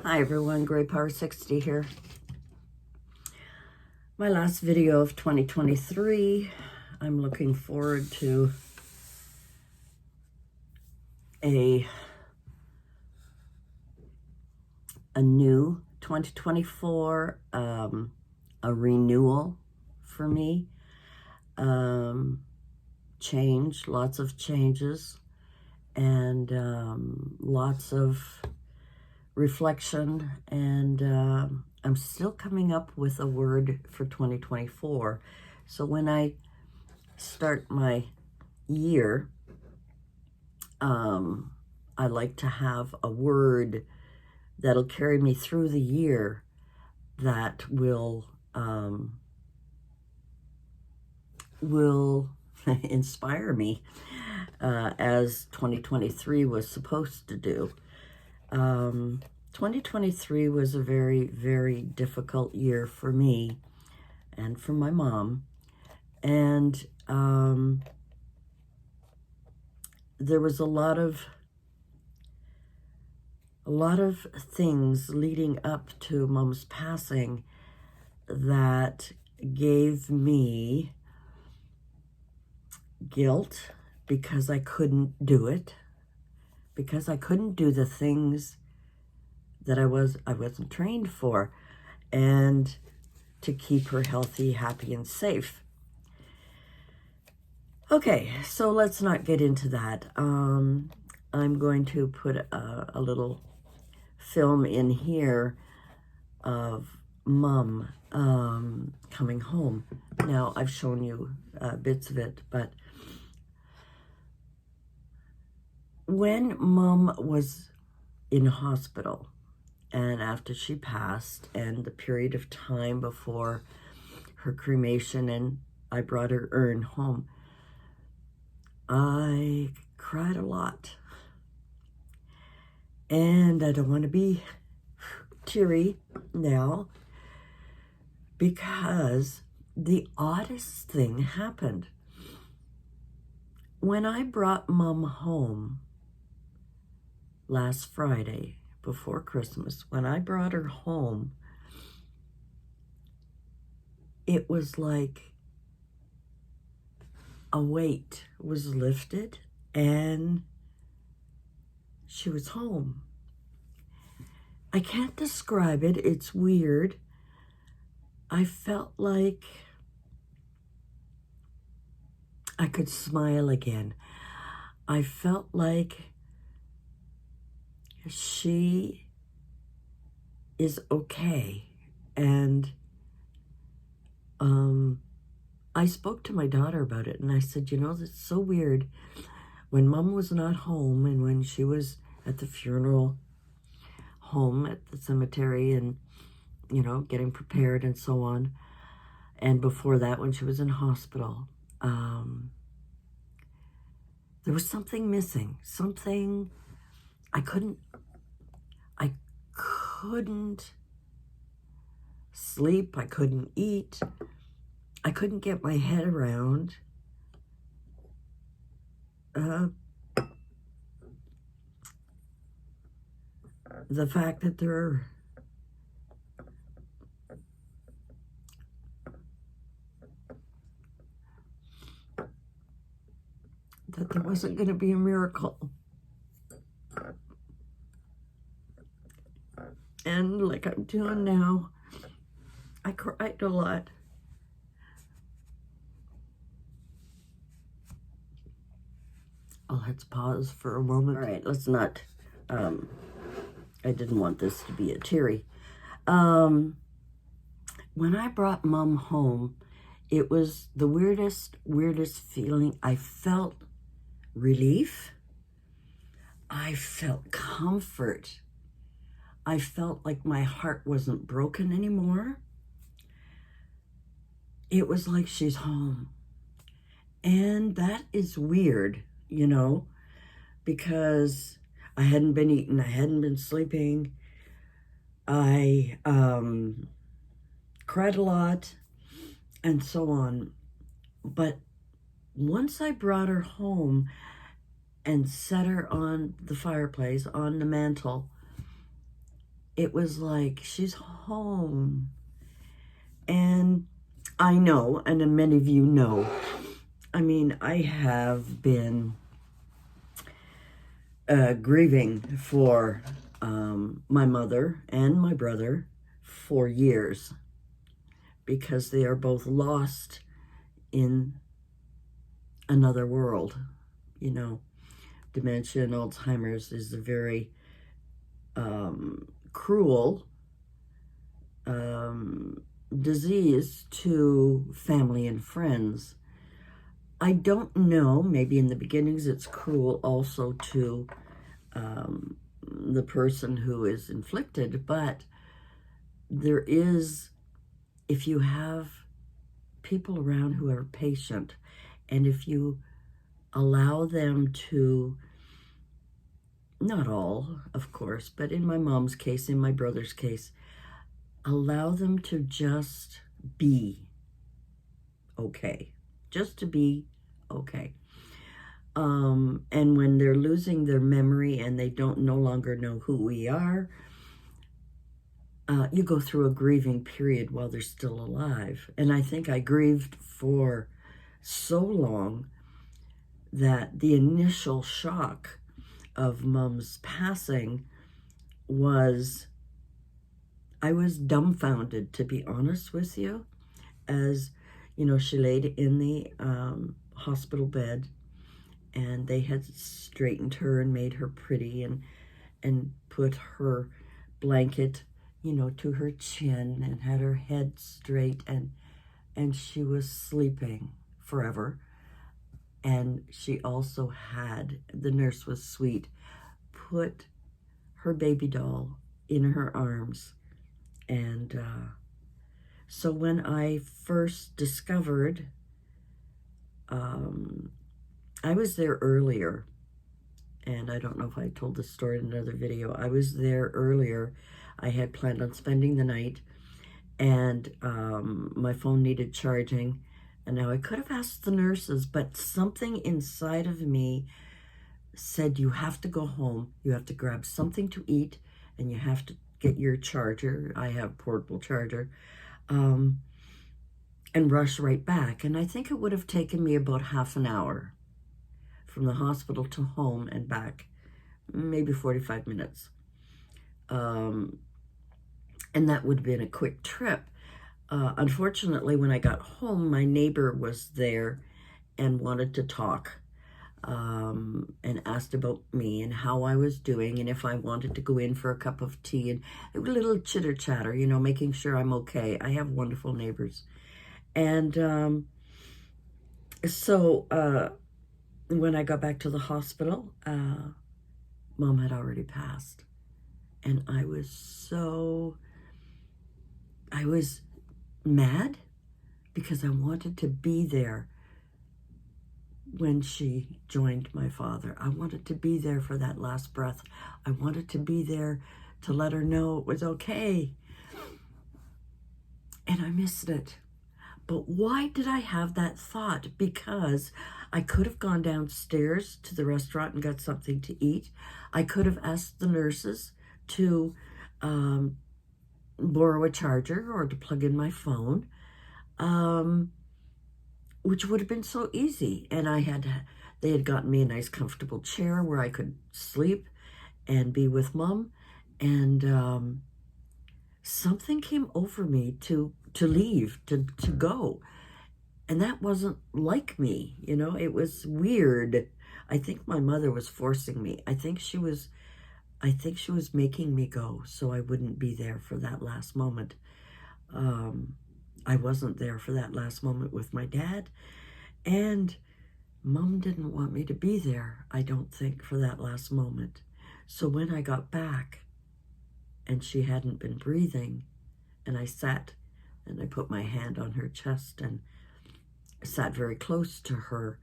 Hi everyone, Gray Power 60 here. My last video of 2023. I'm looking forward to a new 2024, a renewal for me. Change, lots of changes, and lots of reflection, and I'm still coming up with a word for 2024. So when I start my year, I like to have a word that'll carry me through the year that will inspire me, as 2023 was supposed to do. 2023 was a very, very difficult year for me and for my mom. And there was a lot of things leading up to Mom's passing that gave me guilt because I couldn't do it, because I couldn't do the things that I wasn't trained for, and to keep her healthy, happy, and safe. Okay, so let's not get into that. I'm going to put a little film in here of Mom coming home. Now, I've shown you bits of it, but when Mom was in hospital, and after she passed, and the period of time before her cremation, and I brought her urn home, I cried a lot. And I don't want to be teary now, because the oddest thing happened. When I brought Mom home last Friday before Christmas, when I brought her home, it was like a weight was lifted and she was home. I can't describe it. It's weird. I felt like I could smile again. I felt like she is okay. And I spoke to my daughter about it, and I said, you know, that's so weird. When Mom was not home, and when she was at the funeral home at the cemetery, and, you know, getting prepared and so on, and before that, when she was in hospital, there was something missing. Something I couldn't sleep. I couldn't eat. I couldn't get my head around the fact that there wasn't going to be a miracle. And like I'm doing now, I cried a lot. Oh, let's pause for a moment. All right, let's not, I didn't want this to be a teary. When I brought Mom home, it was the weirdest feeling. I felt relief. I felt comfort. I felt like my heart wasn't broken anymore. It was like she's home. And that is weird, you know, because I hadn't been eating, I hadn't been sleeping. I cried a lot and so on. But once I brought her home and set her on the fireplace, on the mantle, it was like, she's home. And I know, and many of you know, I mean, I have been grieving for my mother and my brother for years, because they are both lost in another world. You know, dementia and Alzheimer's is a very cruel disease to family and friends. I don't know, maybe in the beginnings it's cruel also to the person who is inflicted, but there is, if you have people around who are patient, and if you allow them to, not all, of course, but in my mom's case, in my brother's case, allow them to just be okay. Just to be okay. And when they're losing their memory and they don't no longer know who we are, you go through a grieving period while they're still alive. And I think I grieved for so long that the initial shock of Mom's passing was, I was dumbfounded, to be honest with you, as, you know, she laid in the hospital bed, and they had straightened her and made her pretty and put her blanket, you know, to her chin and had her head straight, and she was sleeping forever. And she also had, the nurse was sweet, put her baby doll in her arms. And so when I first discovered, I was there earlier, and I don't know if I told this story in another video. I was there earlier. I had planned on spending the night, and my phone needed charging. And now I could have asked the nurses, but something inside of me said, you have to go home. You have to grab something to eat, and you have to get your charger. I have a portable charger, and rush right back. And I think it would have taken me about half an hour from the hospital to home and back, maybe 45 minutes. And that would have been a quick trip. Unfortunately, when I got home, my neighbor was there and wanted to talk, and asked about me and how I was doing, and if I wanted to go in for a cup of tea, and a little chitter chatter, you know, making sure I'm okay. I have wonderful neighbors. And so when I got back to the hospital, Mom had already passed. And I was mad because I wanted to be there when she joined my father. I wanted to be there for that last breath. I wanted to be there to let her know it was okay. And I missed it. But why did I have that thought? Because I could have gone downstairs to the restaurant and got something to eat. I could have asked the nurses to borrow a charger or to plug in my phone, which would have been so easy. And they had gotten me a nice comfortable chair where I could sleep and be with Mom. And something came over me to leave, to go. And that wasn't like me, you know, it was weird. I think my mother was forcing me. I think she was making me go so I wouldn't be there for that last moment. I wasn't there for that last moment with my dad, and Mom didn't want me to be there, I don't think, for that last moment. So when I got back and she hadn't been breathing, and I sat and I put my hand on her chest and sat very close to her,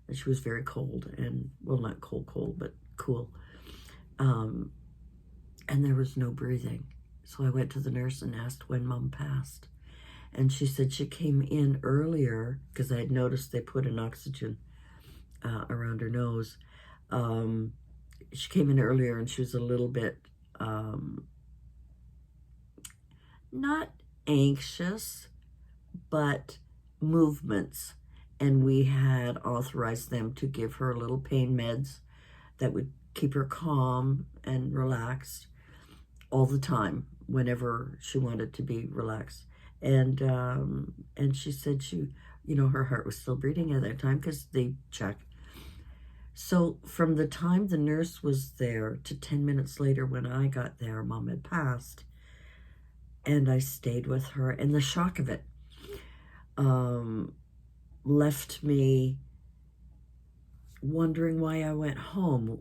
and she was very cold, and, well, not cold, but cool. And there was no breathing. So I went to the nurse and asked when Mom passed. And she said she came in earlier, because I had noticed they put an oxygen around her nose. She came in earlier and she was a little bit not anxious, but movements. And we had authorized them to give her little pain meds that would keep her calm and relaxed all the time whenever she wanted to be relaxed. And she said her heart was still beating at that time because they checked. So from the time the nurse was there to 10 minutes later when I got there, Mom had passed. And I stayed with her. And the shock of it left me wondering why I went home.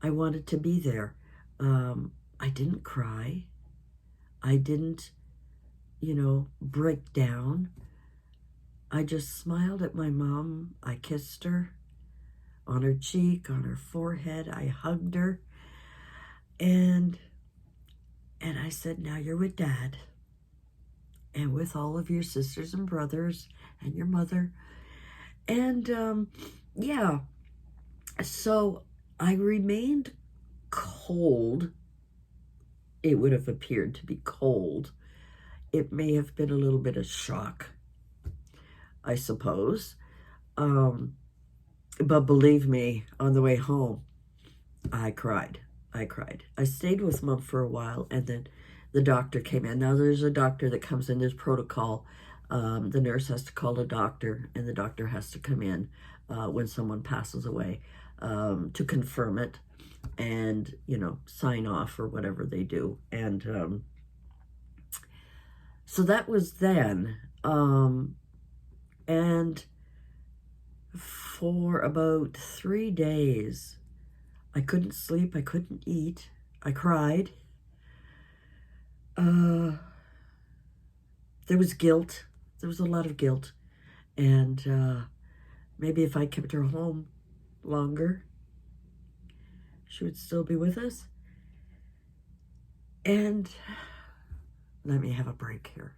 I wanted to be there. I didn't cry. I didn't, break down. I just smiled at my mom. I kissed her on her cheek, on her forehead. I hugged her. And I said, now you're with Dad and with all of your sisters and brothers and your mother. And yeah, so I remained cold. It would have appeared to be cold. It may have been a little bit of shock, I suppose. But believe me, on the way home, I cried. I stayed with Mom for a while, and then the doctor came in. Now, there's a doctor that comes in. There's protocol. The nurse has to call a doctor, and the doctor has to come in when someone passes away to confirm it and, sign off or whatever they do. And so that was then. And for about 3 days, I couldn't sleep. I couldn't eat. I cried. There was guilt. There was a lot of guilt. And maybe if I kept her home longer, she would still be with us. And let me have a break here.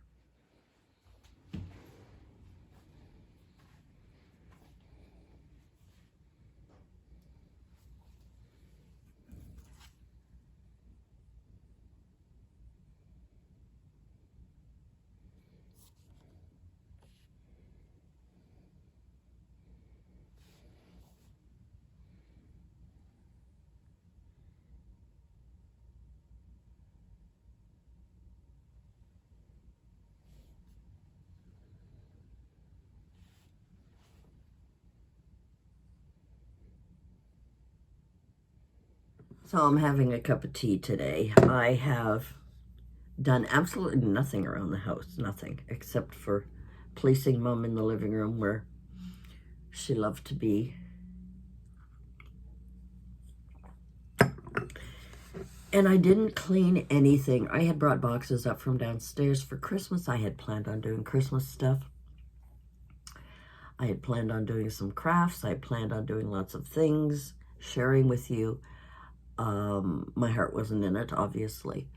So I'm having a cup of tea today. I have done absolutely nothing around the house, nothing, except for placing Mom in the living room where she loved to be. And I didn't clean anything. I had brought boxes up from downstairs for Christmas. I had planned on doing Christmas stuff. I had planned on doing some crafts. I had planned on doing lots of things, sharing with you. My heart wasn't in it, obviously.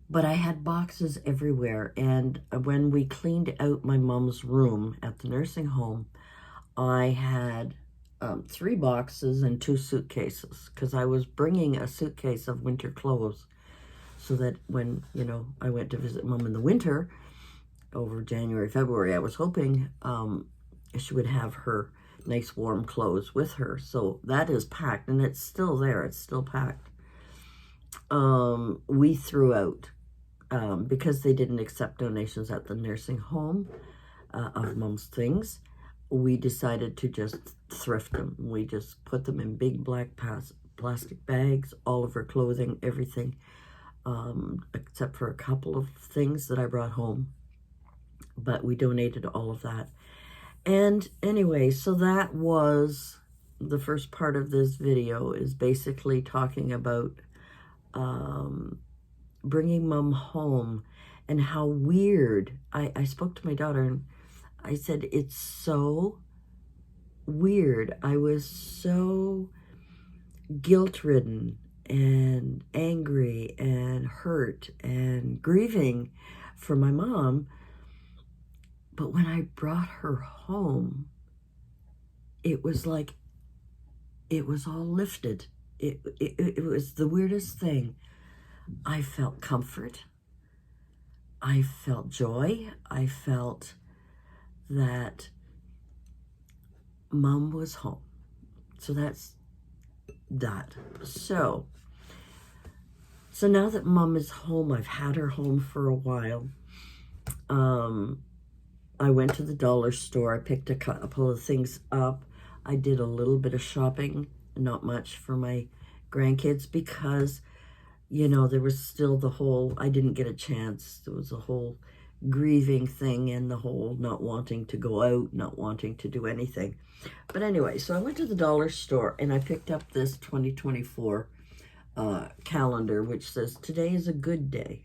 But I had boxes everywhere. And when we cleaned out my mom's room at the nursing home, I had 3 boxes and 2 suitcases, because I was bringing a suitcase of winter clothes so that when, I went to visit Mom in the winter over January, February, I was hoping she would have her nice warm clothes with her. So that is packed, and it's still there. It's still packed. We threw out, because they didn't accept donations at the nursing home of Mom's things, we decided to just thrift them. We just put them in big black plastic bags, all of her clothing, everything, except for a couple of things that I brought home. But we donated all of that. And anyway, so that was the first part of this video, is basically talking about bringing Mom home and how weird. I spoke to my daughter and I said, it's so weird. I was so guilt-ridden and angry and hurt and grieving for my mom. But when I brought her home, it was like it was all lifted. It was the weirdest thing. I felt comfort. I felt joy. I felt that Mom was home. So that's that. So now that Mom is home, I've had her home for a while. I went to the dollar store. I picked a couple of things up. I did a little bit of shopping, not much for my grandkids because, you know, there was still the whole, I didn't get a chance. There was a whole grieving thing and the whole not wanting to go out, not wanting to do anything. But anyway, so I went to the dollar store and I picked up this 2024 calendar, which says today is a good day.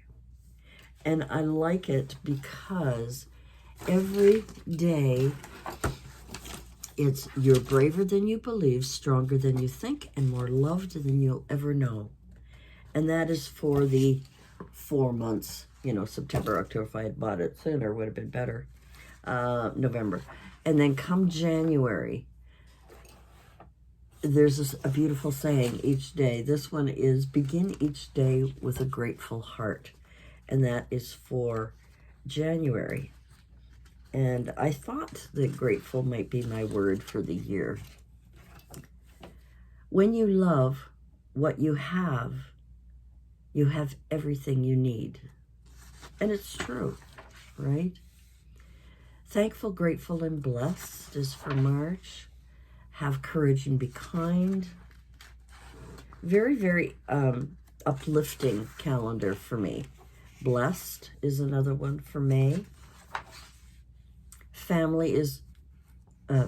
And I like it because every day it's you're braver than you believe, stronger than you think, and more loved than you'll ever know. And that is for the 4 months, you know, September, October. If I had bought it sooner, would have been better. November. And then come January, there's a beautiful saying each day. This one is begin each day with a grateful heart. And that is for January. And I thought that grateful might be my word for the year. When you love what you have everything you need. And it's true, right? Thankful, grateful, and blessed is for March. Have courage and be kind. Very, very uplifting calendar for me. Blessed is another one for May. Family is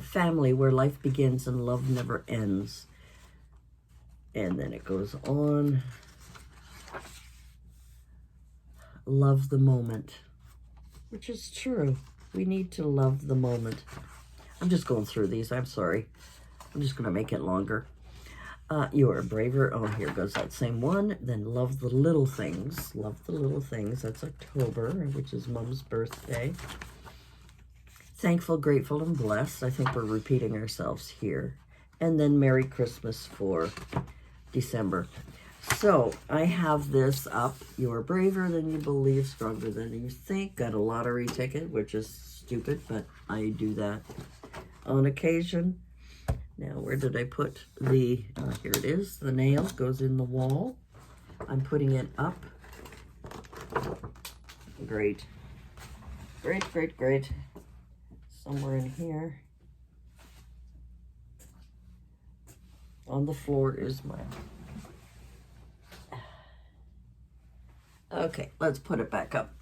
family where life begins and love never ends. And then it goes on. Love the moment, which is true. We need to love the moment. I'm just going through these. I'm sorry. I'm just going to make it longer. You are braver. Oh, here goes that same one. Then love the little things. Love the little things. That's October, which is Mom's birthday. Thankful, grateful, and blessed. I think we're repeating ourselves here. And then Merry Christmas for December. So I have this up. You are braver than you believe, stronger than you think. Got a lottery ticket, which is stupid, but I do that on occasion. Now, where did I put the, here it is. The nail goes in the wall. I'm putting it up. Great. Great, great, great. Somewhere in here. On the floor is my... Okay, let's put it back up.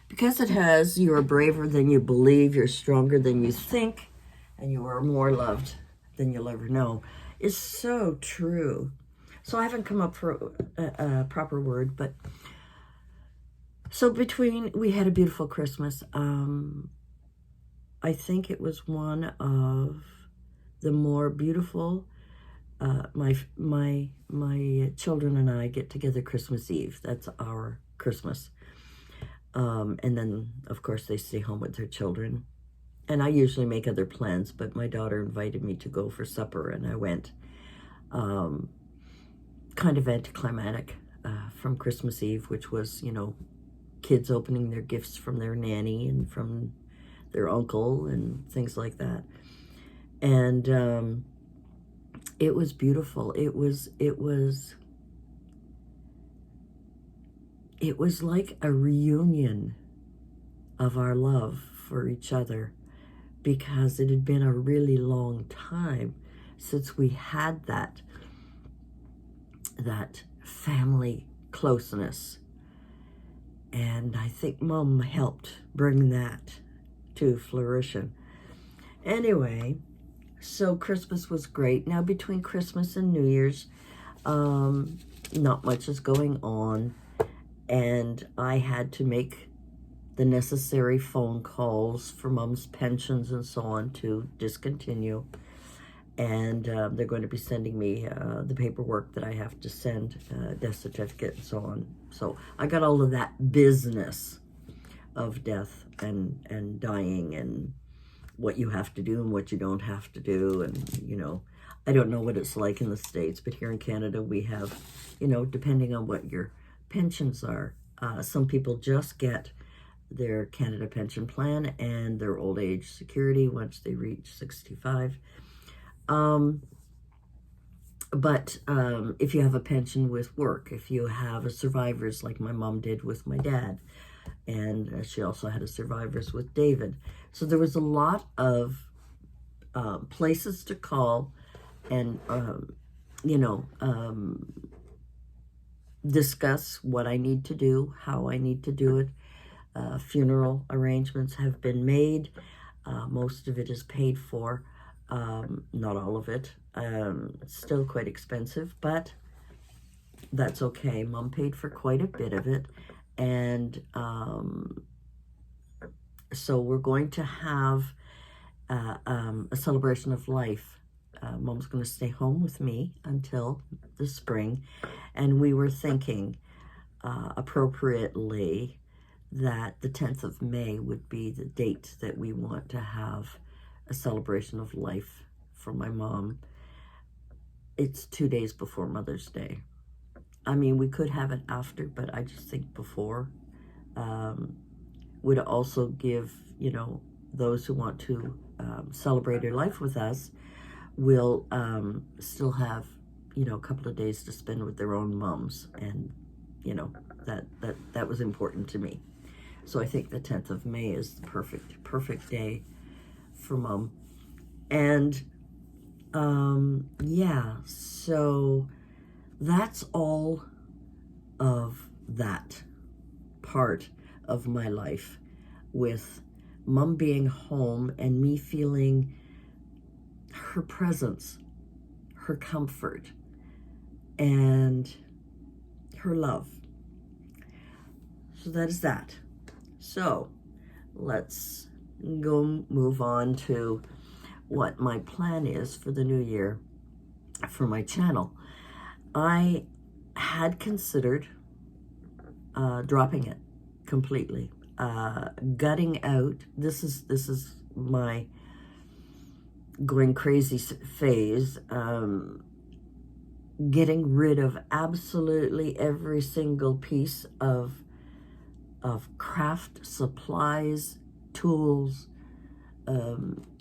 Because it has, you are braver than you believe, you're stronger than you think, and you are more loved than you'll ever know, is so true. So I haven't come up for a proper word, but so we had a beautiful Christmas. I think it was one of the more beautiful. My children and I get together Christmas Eve. That's our Christmas. And then, of course, they stay home with their children. And I usually make other plans, but my daughter invited me to go for supper, and I went. Kind of anticlimactic from Christmas Eve, which was, you know, kids opening their gifts from their nanny and from their uncle and things like that. And it was beautiful. It was like a reunion of our love for each other, because it had been a really long time since we had that family closeness. And I think Mom helped bring that to fruition. Anyway, so Christmas was great. Now, between Christmas and New Year's, not much is going on. And I had to make the necessary phone calls for Mom's pensions and so on to discontinue. And they're going to be sending me the paperwork that I have to send, death certificate and so on. So I got all of that business of death and dying and what you have to do and what you don't have to do. And, you know, I don't know what it's like in the States, but here in Canada we have, you know, depending on what your pensions are, some people just get their Canada Pension Plan and their old age security once they reach 65. But if you have a pension with work, if you have a survivors like my mom did with my dad, and she also had a survivors with David. So there was a lot of places to call and, you know, discuss what I need to do, how I need to do it. Funeral arrangements have been made. Most of it is paid for. Not all of it. It's still quite expensive, but that's okay. Mom paid for quite a bit of it. And so we're going to have a celebration of life. Mom's going to stay home with me until the spring. And we were thinking appropriately that the 10th of May would be the date that we want to have a celebration of life for my mom. It's 2 days before Mother's Day. I mean, we could have it after, but I just think before would also give, you know, those who want to celebrate her life with us will still have, you know, a couple of days to spend with their own moms. And, you know, that was important to me. So I think the 10th of May is the perfect day for Mom. And yeah, so that's all of that part of my life, with Mom being home and me feeling her presence, her comfort, and her love. So that is that. So let's go move on to what my plan is for the new year for my channel. I had considered dropping it completely, gutting out. This is my going crazy phase, getting rid of absolutely every single piece of craft supplies, tools,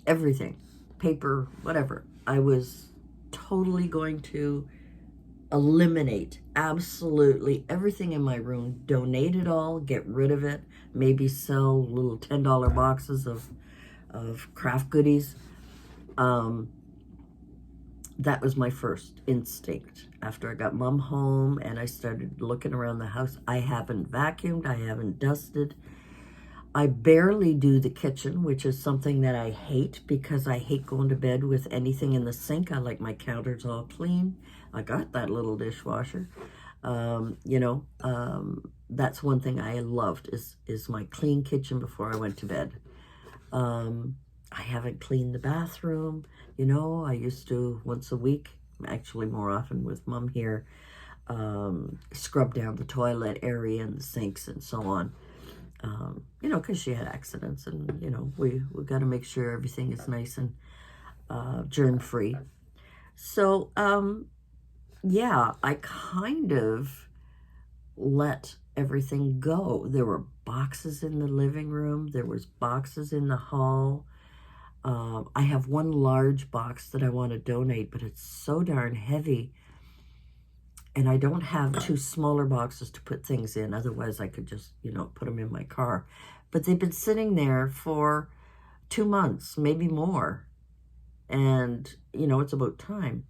everything, paper, whatever. I was totally going to eliminate absolutely everything in my room, donate it all, get rid of it, maybe sell little $10 boxes of craft goodies. That was my first instinct after I got Mom home and I started looking around the house. I haven't vacuumed, I haven't dusted. I barely do the kitchen, which is something that I hate because I hate going to bed with anything in the sink. I like my counters all clean. I got that little dishwasher. You know, that's one thing I loved is my clean kitchen before I went to bed. I haven't cleaned the bathroom. You know, I used to once a week, actually more often with Mom here, scrub down the toilet area and the sinks and so on. You know, because she had accidents, and, you know, we got to make sure everything is nice and germ-free. So, yeah, I kind of let everything go. There were boxes in the living room. There was boxes in the hall. I have one large box that I want to donate, but it's so darn heavy. And I don't have two smaller boxes to put things in. Otherwise, I could just, you know, put them in my car. But they've been sitting there for 2 months, maybe more. And, you know, it's about time.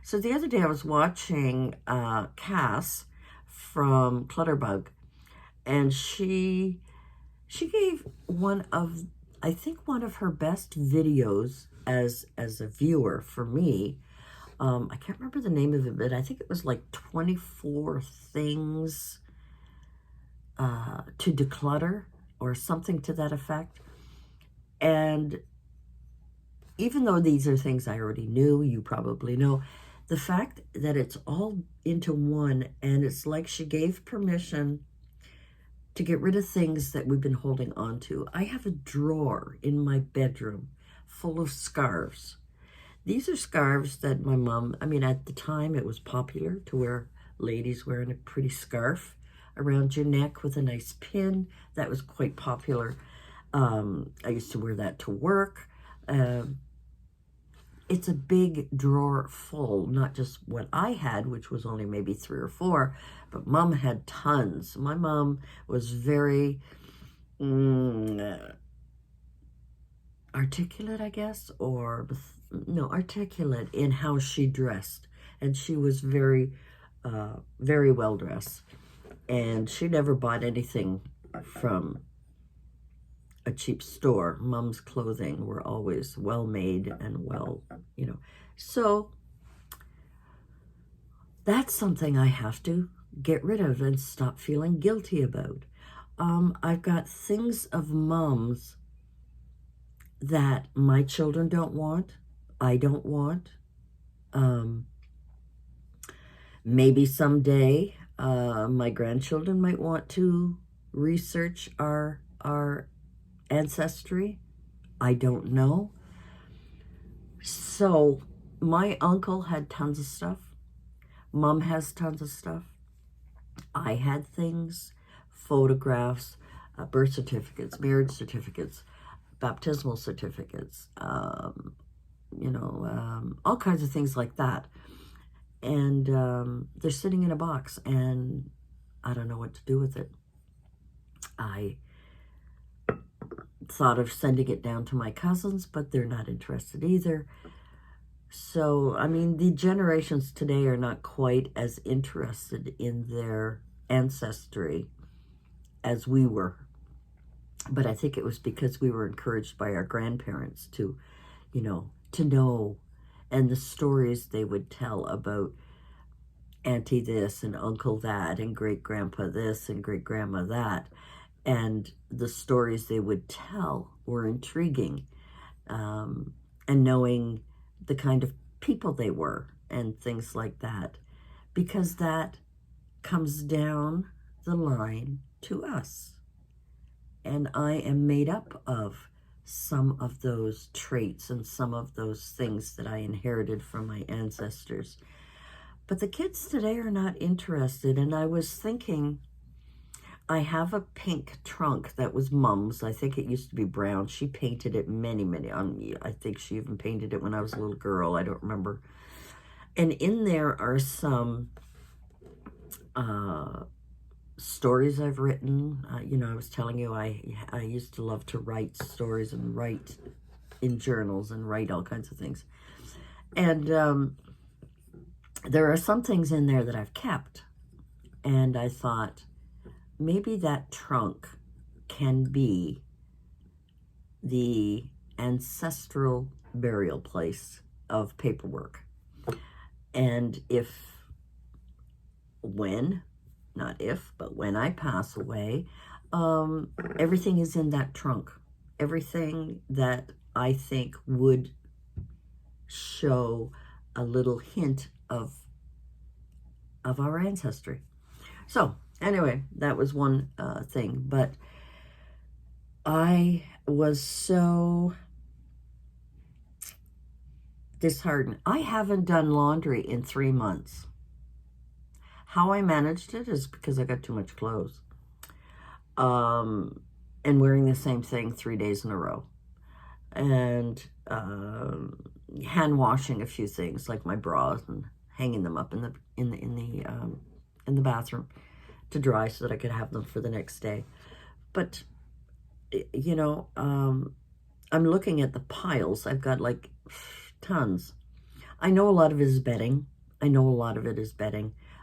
So the other day I was watching Cass from Clutterbug. And she gave one of, I think, one of her best videos as a viewer for me. I can't remember the name of it, but I think it was like 24 things to declutter or something to that effect. And even though these are things I already knew, you probably know, the fact that it's all into one, and it's like she gave permission to get rid of things that we've been holding on to. I have a drawer in my bedroom full of scarves. These are scarves that my mom, I mean, at the time it was popular to wear, ladies wearing a pretty scarf around your neck with a nice pin. That was quite popular. I used to wear that to work. It's a big drawer full, not just what I had, which was only maybe 3 or 4, but Mom had tons. My mom was very articulate, I guess, or no, articulate in how she dressed. And she was very, very well dressed. And she never bought anything from a cheap store. Mom's clothing were always well made and well, you know. So that's something I have to get rid of and stop feeling guilty about. I've got things of Mom's that my children don't want, I don't want. Maybe someday my grandchildren might want to research our ancestry. I don't know. So my uncle had tons of stuff. Mom has tons of stuff. I had things, photographs, birth certificates, marriage certificates, baptismal certificates, all kinds of things like that. And they're sitting in a box, and I don't know what to do with it. I thought of sending it down to my cousins, but they're not interested either. So, I mean, the generations today are not quite as interested in their ancestry as we were. But I think it was because we were encouraged by our grandparents to know, and the stories they would tell about auntie this and uncle that and great grandpa this and great grandma that. And the stories they would tell were intriguing, and knowing the kind of people they were and things like that, because that comes down the line to us. And I am made up of some of those traits and some of those things that I inherited from my ancestors. But the kids today are not interested. And I was thinking, I have a pink trunk that was Mom's. I think it used to be brown. She painted it many, I think she even painted it when I was a little girl. I don't remember. And in there are some stories I've written. I was telling you I used to love to write stories and write in journals and write all kinds of things. And there are some things in there that I've kept. And I thought, maybe that trunk can be the ancestral burial place of paperwork. And not if, but when I pass away, everything is in that trunk. Everything that I think would show a little hint of our ancestry. So anyway, that was one thing. But I was so disheartened. I haven't done laundry in 3 months. How I managed it is because I got too much clothes. And wearing the same thing 3 days in a row. And hand washing a few things like my bras and hanging them up in the bathroom to dry so that I could have them for the next day. But I'm looking at the piles. I've got like tons. I know a lot of it is bedding.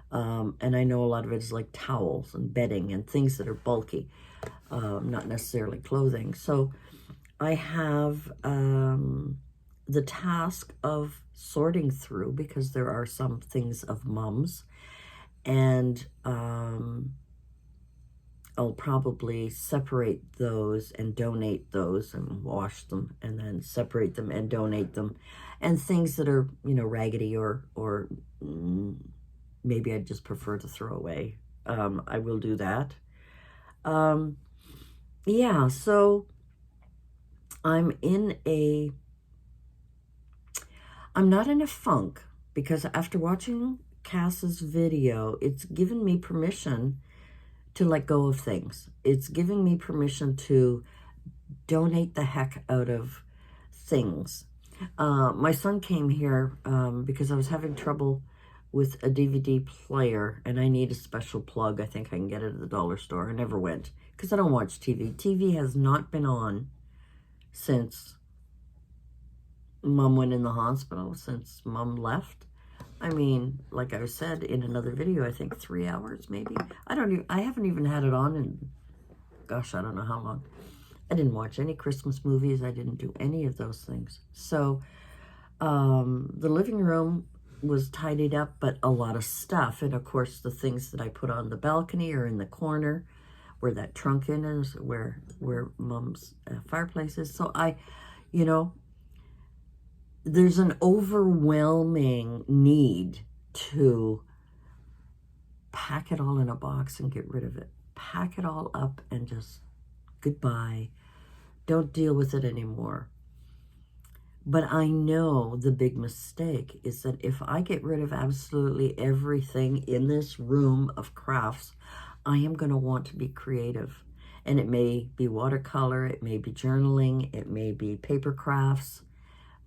And I know a lot of it is like towels and bedding and things that are bulky, not necessarily clothing. So I have the task of sorting through, because there are some things of Mom's, and I'll probably separate those and donate those and wash them and then separate them and donate them. And things that are, raggedy or maybe I'd just prefer to throw away. I will do that. So I'm in a I'm not in a funk because after watching Cass's video, it's given me permission to let go of things. It's giving me permission to donate the heck out of things. My son came here because I was having trouble with a DVD player and I need a special plug. I think I can get it at the dollar store. I never went because I don't watch TV. TV has not been on since Mom went in the hospital, since Mom left. I mean, like I said in another video, I think 3 hours maybe. I haven't even had it on in, gosh, I don't know how long. I didn't watch any Christmas movies. I didn't do any of those things. So the living room was tidied up, but a lot of stuff. And of course, the things that I put on the balcony are in the corner where that trunk in is, where Mom's fireplace is. So there's an overwhelming need to pack it all in a box and get rid of it. Pack it all up and just goodbye. Don't deal with it anymore. But I know the big mistake is that if I get rid of absolutely everything in this room of crafts, I am going to want to be creative. And it may be watercolor, it may be journaling, it may be paper crafts,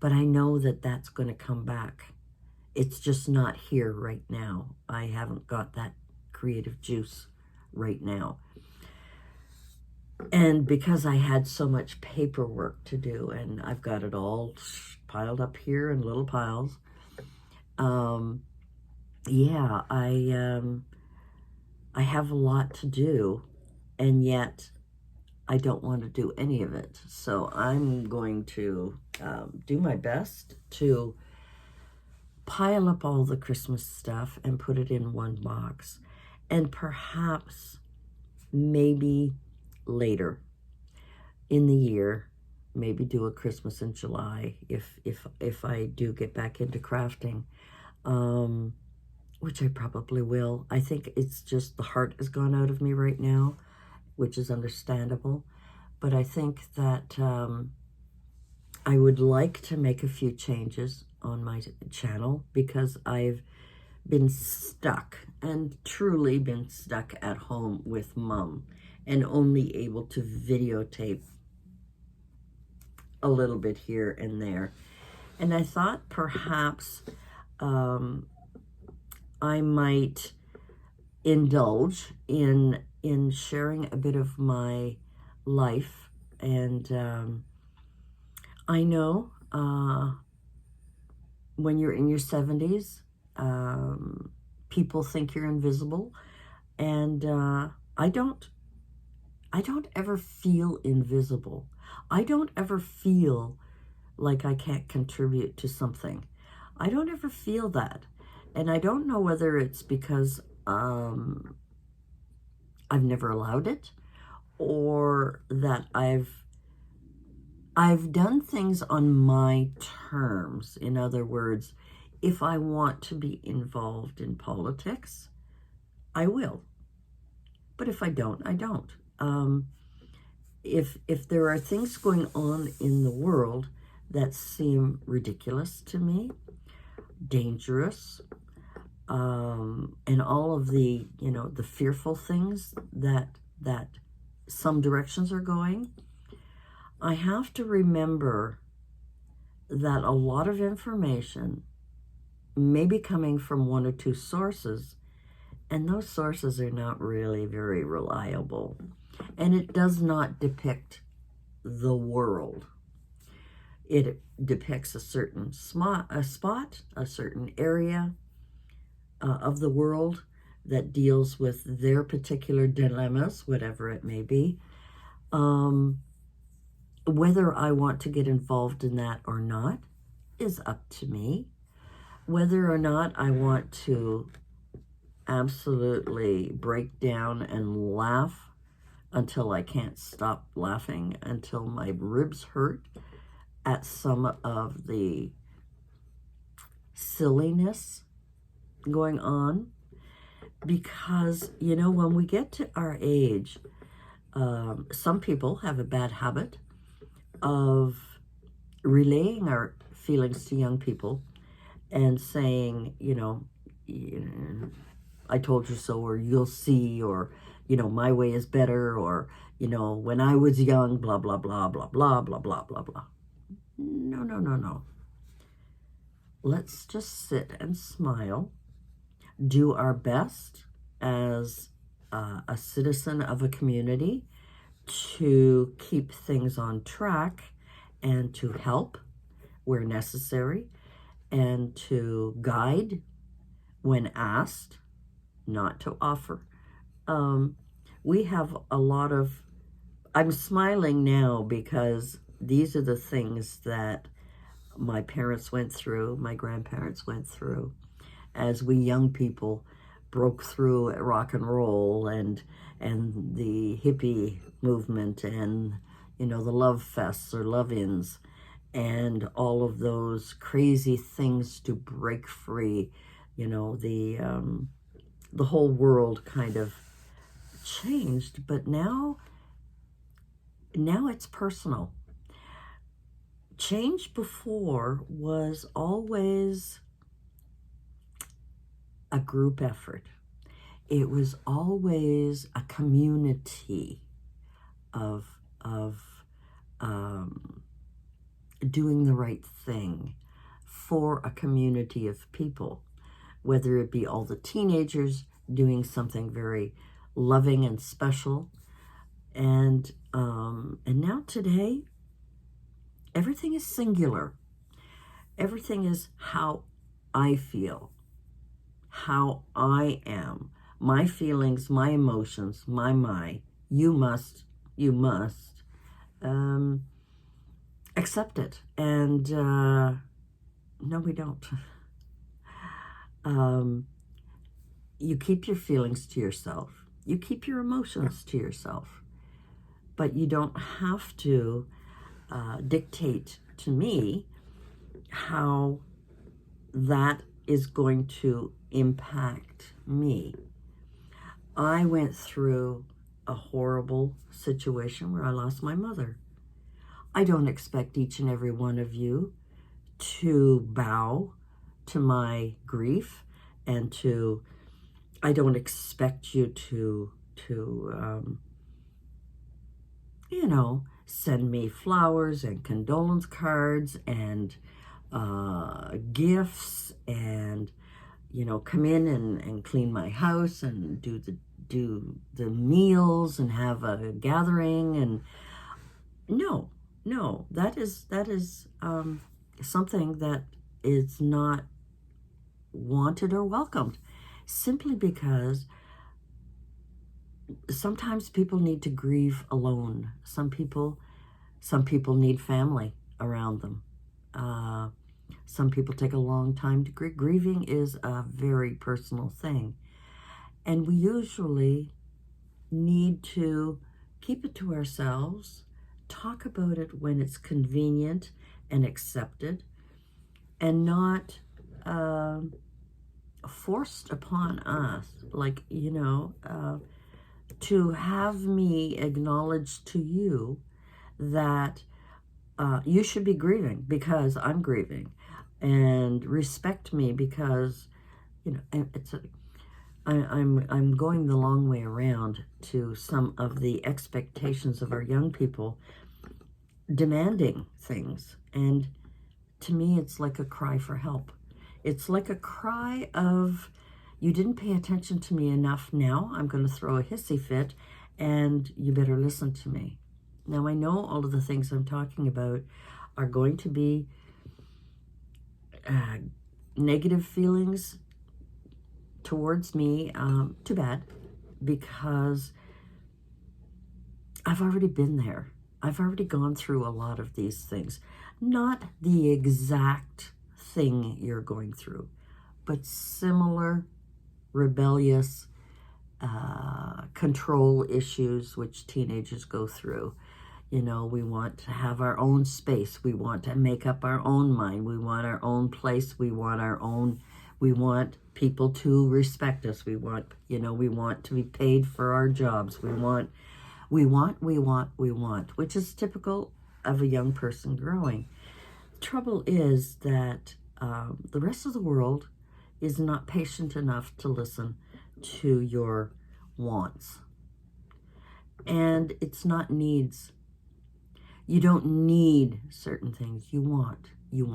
but I know that that's going to come back. It's just not here right now. I haven't got that creative juice right now. And because I had so much paperwork to do, and I've got it all piled up here in little piles, yeah, I have a lot to do, and yet I don't want to do any of it. So I'm going to do my best to pile up all the Christmas stuff and put it in one box. And perhaps, maybe later in the year, maybe do a Christmas in July if I do get back into crafting, which I probably will. I think it's just the heart has gone out of me right now, which is understandable. But I think that I would like to make a few changes on my channel because I've been stuck, and truly been stuck at home with Mom and only able to videotape a little bit here and there. And I thought perhaps I might indulge in sharing a bit of my life. And I know when you're in your 70s, people think you're invisible, and I don't ever feel invisible. I don't ever feel like I can't contribute to something. I don't ever feel that. And I don't know whether it's because I've never allowed it, or that I've done things on my terms. In other words, if I want to be involved in politics, I will. But if I don't, I don't. If there are things going on in the world that seem ridiculous to me, dangerous, and all of the, the fearful things that some directions are going, I have to remember that a lot of information may be coming from one or two sources, and those sources are not really very reliable. And it does not depict the world. It depicts a certain spot, a certain area of the world that deals with their particular dilemmas, whatever it may be. Whether I want to get involved in that or not is up to me. Whether or not I want to absolutely break down and laugh until I can't stop laughing, until my ribs hurt at some of the silliness going on. Because, when we get to our age, some people have a bad habit of relaying our feelings to young people and saying, I told you so, or you'll see, or, my way is better, or, when I was young, blah, blah, blah, blah, blah, blah, blah, blah, blah. No, no, no, no. Let's just sit and smile, do our best as a citizen of a community to keep things on track and to help where necessary and to guide when asked, not to offer. We have a lot of, I'm smiling now because these are the things that my parents went through, my grandparents went through, as we young people broke through rock and roll and the hippie movement and, the love fests or love-ins and all of those crazy things to break free. The whole world kind of changed, but now it's personal. Change before was always a group effort. It was always a community of doing the right thing for a community of people, whether it be all the teenagers doing something very loving and special, and now today, everything is singular. Everything is how I feel, how I am, my feelings, my emotions, my. You must accept it. And no, we don't. You keep your feelings to yourself. You keep your emotions to yourself. But you don't have to dictate to me how that is going to impact me. I went through a horrible situation where I lost my mother. I don't expect each and every one of you to bow to my grief and I don't expect you to send me flowers and condolence cards and gifts and, come in and clean my house and do the meals and have a gathering. And no, that is something that is not wanted or welcomed, simply because sometimes people need to grieve alone. Some people need family around them. Some people take a long time to grieve. Grieving is a very personal thing. And we usually need to keep it to ourselves, talk about it when it's convenient and accepted, and not forced upon us, like, to have me acknowledge to you that you should be grieving because I'm grieving, and respect me because, I'm going the long way around to some of the expectations of our young people demanding things. And to me, it's like a cry for help. It's like a cry of, you didn't pay attention to me enough. Now I'm going to throw a hissy fit and you better listen to me. Now, I know all of the things I'm talking about are going to be negative feelings towards me. Too bad, because I've already been there. I've already gone through a lot of these things. Not the exact thing you're going through, but similar rebellious control issues which teenagers go through. We want to have our own space. We want to make up our own mind. We want our own place. We want people to respect us. We want to be paid for our jobs. We want, which is typical of a young person growing. The trouble is that the rest of the world is not patient enough to listen to your wants. And it's not needs. You don't need certain things. You want. You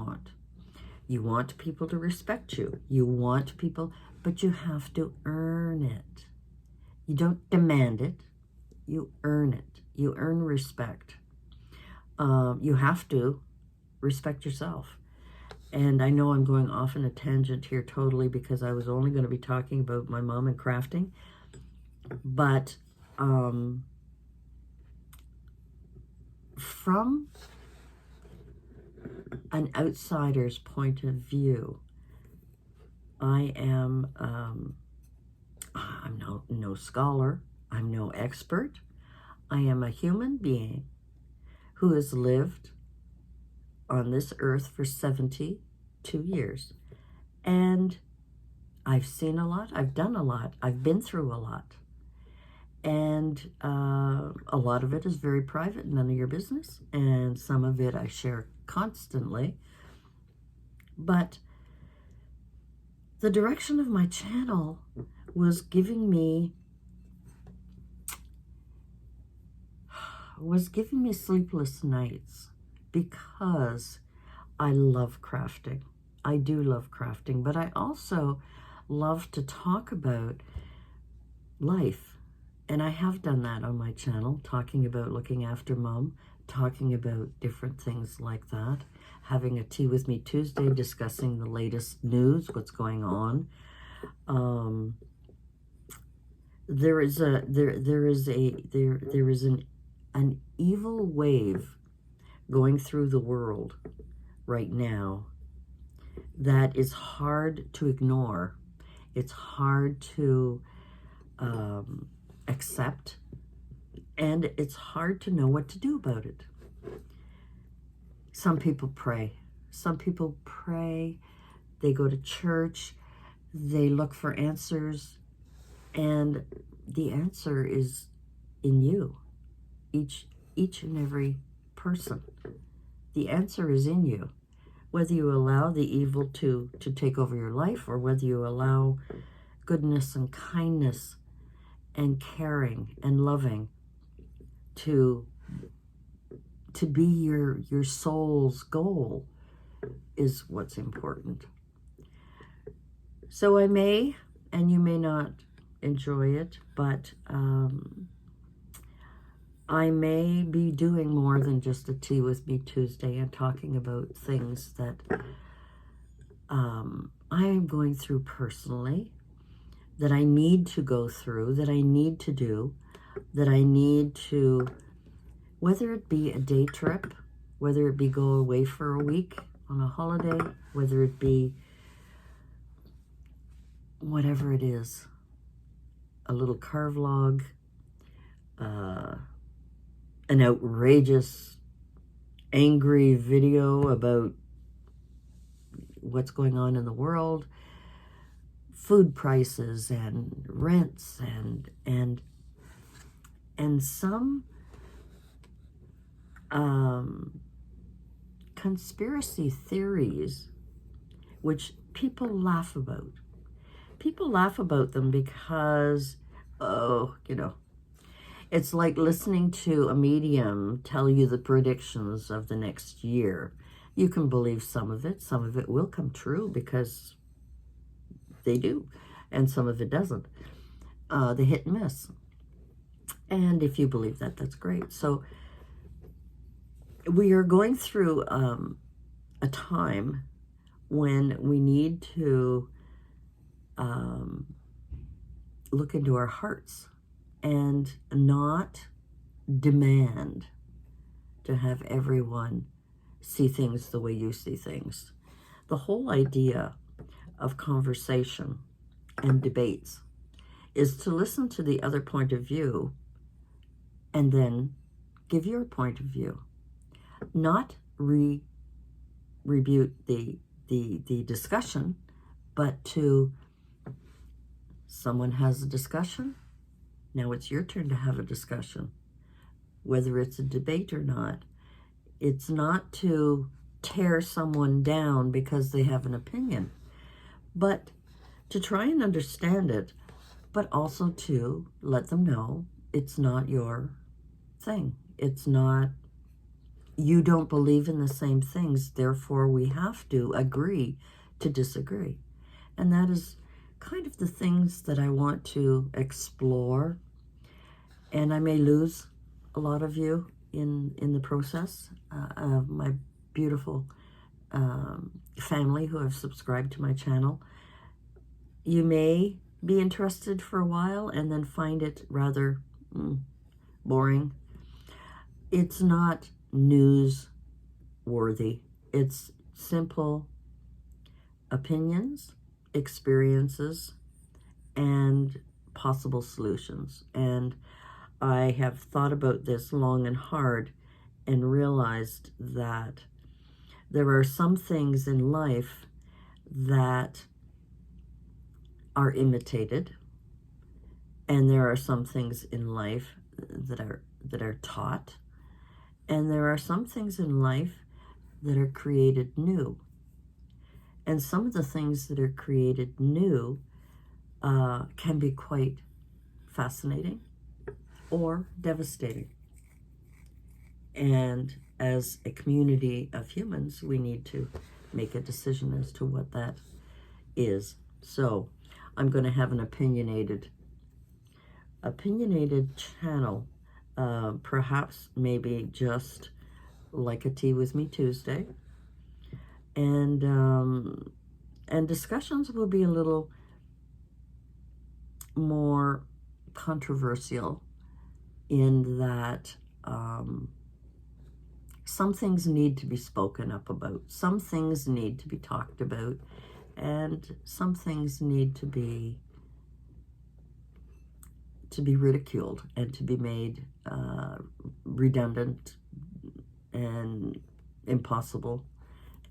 want people to respect you. You want people, but you have to earn it. You don't demand it. You earn it. You earn respect. You have to respect yourself. And I know I'm going off on a tangent here totally, because I was only going to be talking about my mom and crafting. But from an outsider's point of view, I am, I'm no scholar, I'm no expert. I am a human being who has lived on this earth for 72 years. And I've seen a lot, I've done a lot, I've been through a lot. And a lot of it is very private, none of your business. And some of it I share constantly. But the direction of my channel was giving me sleepless nights, because I love crafting. I do love crafting, but I also love to talk about life. And I have done that on my channel, talking about looking after Mom, talking about different things like that, having a Tea With Me Tuesday, discussing the latest news, what's going on. There is an evil wave going through the world right now that is hard to ignore. It's hard to accept, and it's hard to know what to do about it. Some people pray. They go to church. They look for answers, and the answer is in you. Each and every person. The answer is in you. Whether you allow the evil to take over your life, or whether you allow goodness and kindness and caring and loving to be your soul's goal, is what's important. So I may, and you may not enjoy it, but I may be doing more than just a Tea With Me Tuesday and talking about things that I am going through personally, that I need to go through, that I need to do, that I need to, whether it be a day trip, whether it be go away for a week on a holiday, whether it be whatever it is, a little car vlog, an outrageous, angry video about what's going on in the world, food prices and rents and some conspiracy theories which people laugh about. People laugh about them because, it's like listening to a medium tell you the predictions of the next year. You can believe some of it will come true, because they do, and some of it doesn't. They hit and miss. And if you believe that, that's great. So we are going through a time when we need to look into our hearts and not demand to have everyone see things the way you see things. The whole idea of conversation and debates is to listen to the other point of view and then give your point of view. Not rebuke the discussion, but to, someone has a discussion, now it's your turn to have a discussion. Whether it's a debate or not, it's not to tear someone down because they have an opinion, but to try and understand it, but also to let them know it's not your thing. It's not, you don't believe in the same things, therefore we have to agree to disagree. And that is kind of the things that I want to explore. And I may lose a lot of you in the process. My beautiful family who have subscribed to my channel. You may be interested for a while and then find it rather boring. It's not news-worthy. It's simple opinions, experiences, and possible solutions. And I have thought about this long and hard and realized that there are some things in life that are imitated, and there are some things in life that are taught, and there are some things in life that are created new. And some of the things that are created new can be quite fascinating or devastating. And as a community of humans, we need to make a decision as to what that is. So I'm going to have an opinionated channel, perhaps maybe just like a Tea With Me Tuesday. And discussions will be a little more controversial in that some things need to be spoken up about, some things need to be talked about, and some things need to be ridiculed and to be made redundant and impossible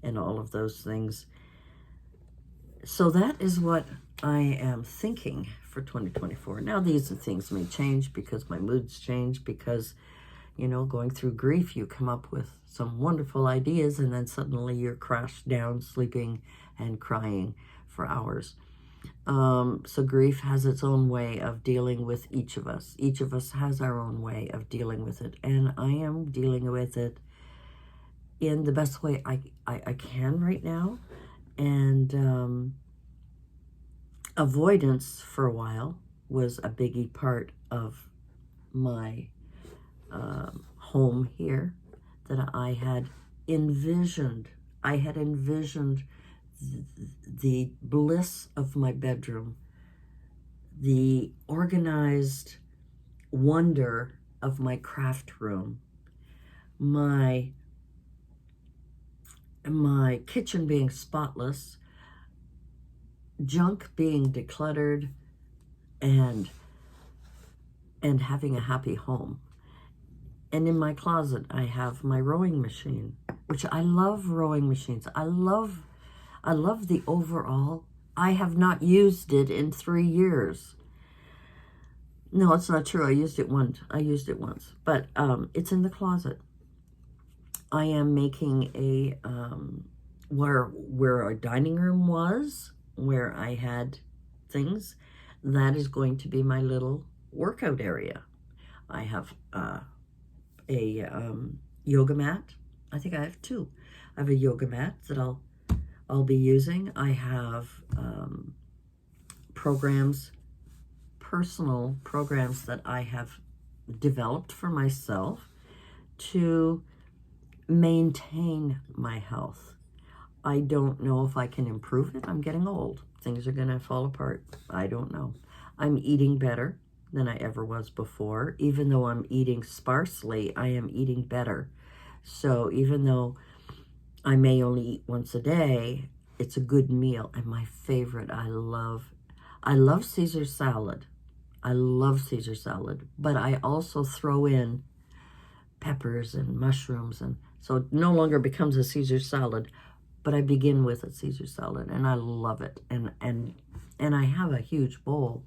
and all of those things. So that is what I am thinking for 2024. Now, these things may change because my moods change, because, you know, going through grief, you come up with some wonderful ideas and then suddenly you're crashed down, sleeping and crying for hours. So grief has its own way of dealing with each of us. Each of us has our own way of dealing with it. And I am dealing with it in the best way I can right now. And avoidance for a while was a biggie part of my home here, that I had envisioned. I had envisioned the bliss of my bedroom, the organized wonder of my craft room, my kitchen being spotless, junk being decluttered, and having a happy home. And in my closet, I have my rowing machine, which I love rowing machines. I love the overall. I have not used it in 3 years. No, it's not true. I used it once. But it's in the closet. I am making a, where our dining room was, where I had things, that is going to be my little workout area. I have a yoga mat. I think I have 2. I have a yoga mat that I'll be using. I have personal programs that I have developed for myself to maintain my health. I don't know if I can improve it. I'm getting old. Things are going to fall apart. I don't know. I'm eating better than I ever was before. Even though I'm eating sparsely, I am eating better. So even though I may only eat once a day, it's a good meal. And my favorite, I love Caesar salad. I love Caesar salad, but I also throw in peppers and mushrooms, and so it no longer becomes a Caesar salad, but I begin with a Caesar salad, and I love it. And I have a huge bowl,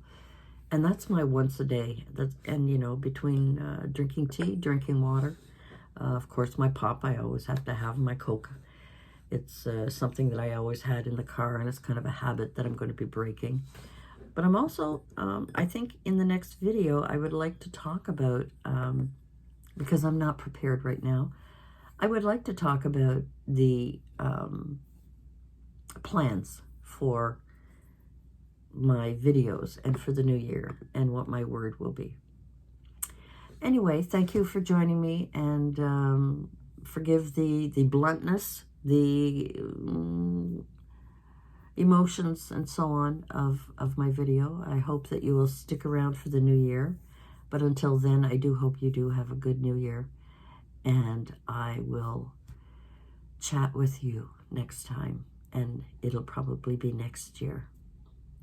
and that's my once a day. And you know, between drinking tea, drinking water, of course my pop, I always have to have my Coke. It's something that I always had in the car, and it's kind of a habit that I'm going to be breaking. But I'm also, I think in the next video, I would like to talk about, because I'm not prepared right now, I would like to talk about the plans for my videos and for the new year and what my word will be. Anyway, thank you for joining me, and forgive the bluntness, the emotions and so on of my video. I hope that you will stick around for the new year. But until then, I do hope you do have a good new year. And I will chat with you next time. And it'll probably be next year.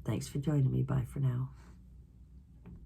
Thanks for joining me. Bye for now.